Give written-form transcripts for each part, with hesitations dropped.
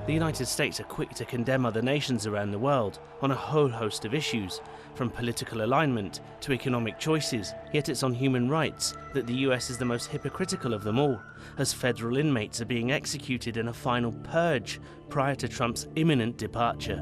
The United States are quick to condemn other nations around the world on a whole host of issues, from political alignment to economic choices, yet it's on human rights that the US is the most hypocritical of them all, as federal inmates are being executed in a final purge prior to Trump's imminent departure.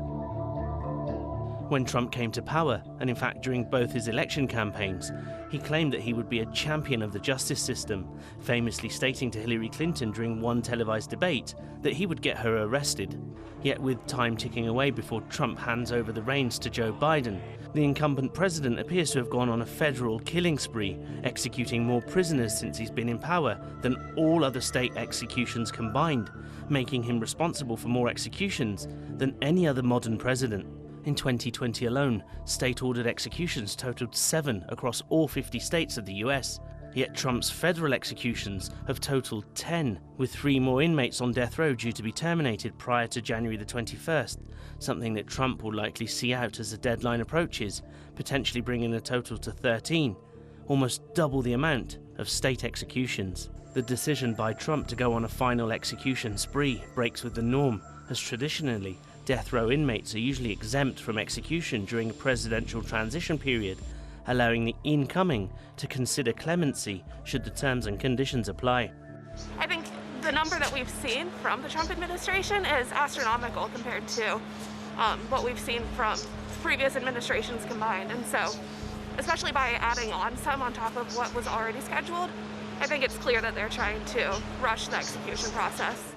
When Trump came to power, and in fact during both his election campaigns, he claimed that he would be a champion of the justice system, famously stating to Hillary Clinton during one televised debate that he would get her arrested. Yet with time ticking away before Trump hands over the reins to Joe Biden, the incumbent president appears to have gone on a federal killing spree, executing more prisoners since he's been in power than all other state executions combined, making him responsible for more executions than any other modern president. In 2020 alone, state-ordered executions totaled 7 across all 50 states of the US, yet Trump's federal executions have totaled 10, with 3 more inmates on death row due to be terminated prior to January the 21st, something that Trump will likely see out as the deadline approaches, potentially bringing the total to 13, almost double the amount of state executions. The decision by Trump to go on a final execution spree breaks with the norm, as traditionally, death row inmates are usually exempt from execution during a presidential transition period, allowing the incoming to consider clemency should the terms and conditions apply. I think the number that we've seen from the Trump administration is astronomical compared to what we've seen from previous administrations combined. And so, especially by adding on some on top of what was already scheduled, I think it's clear that they're trying to rush the execution process.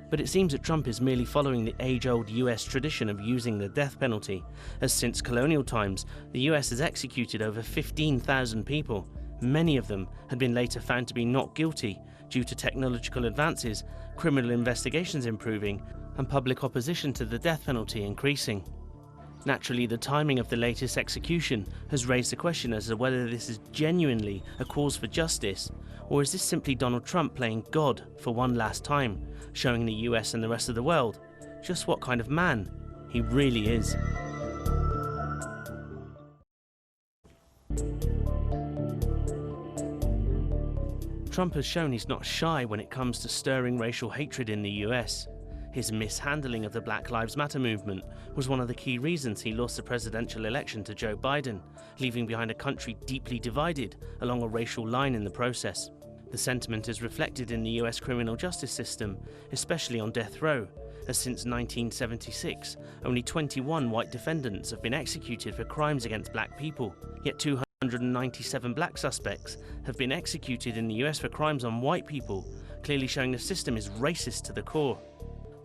But it seems that Trump is merely following the age-old US tradition of using the death penalty, as since colonial times, the US has executed over 15,000 people. Many of them had been later found to be not guilty due to technological advances, criminal investigations improving, and public opposition to the death penalty increasing. Naturally, the timing of the latest execution has raised the question as to whether this is genuinely a cause for justice, or is this simply Donald Trump playing God for one last time, showing the US and the rest of the world just what kind of man he really is. Trump has shown he's not shy when it comes to stirring racial hatred in the US. His mishandling of the Black Lives Matter movement was one of the key reasons he lost the presidential election to Joe Biden, leaving behind a country deeply divided along a racial line in the process. The sentiment is reflected in the US criminal justice system, especially on death row, as since 1976, only 21 white defendants have been executed for crimes against black people, yet 297 black suspects have been executed in the US for crimes on white people, clearly showing the system is racist to the core.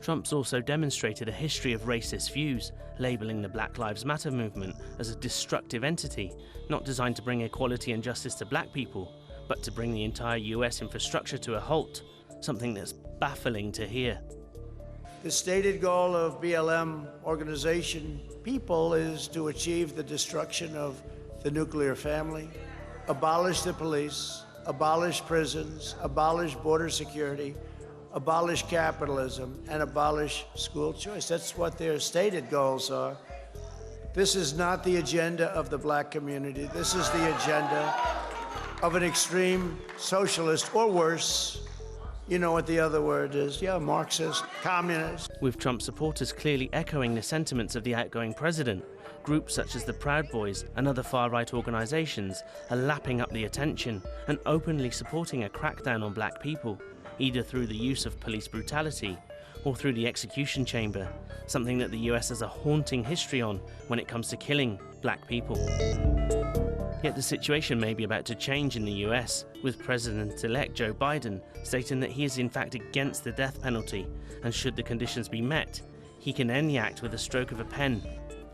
Trump's also demonstrated a history of racist views, labelling the Black Lives Matter movement as a destructive entity, not designed to bring equality and justice to black people, but to bring the entire US infrastructure to a halt, something that's baffling to hear. The stated goal of BLM organization people is to achieve the destruction of the nuclear family, abolish the police, abolish prisons, abolish border security, abolish capitalism, and abolish school choice. That's what their stated goals are. This is not the agenda of the black community. This is the agenda of an extreme socialist, or worse. You know what the other word is. Yeah, Marxist, communist. With Trump supporters clearly echoing the sentiments of the outgoing president, groups such as the Proud Boys and other far-right organizations are lapping up the attention and openly supporting a crackdown on black people, either through the use of police brutality or through the execution chamber, something that the US has a haunting history on when it comes to killing black people. Yet the situation may be about to change in the US, with President-elect Joe Biden stating that he is in fact against the death penalty, and should the conditions be met, he can end the act with a stroke of a pen.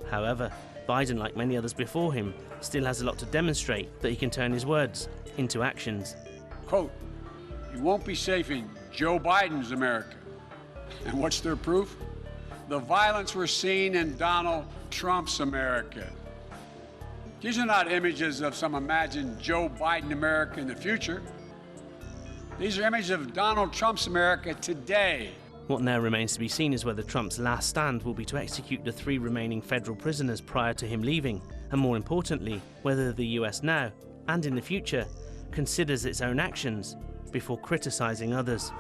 However, Biden, like many others before him, still has a lot to demonstrate that he can turn his words into actions. Quote, "You won't be safe in Joe Biden's America." And what's their proof? The violence we're seeing in Donald Trump's America. These are not images of some imagined Joe Biden America in the future. These are images of Donald Trump's America today. What now remains to be seen is whether Trump's last stand will be to execute the 3 remaining federal prisoners prior to him leaving, and more importantly, whether the US now, and in the future, considers its own actions before criticizing others.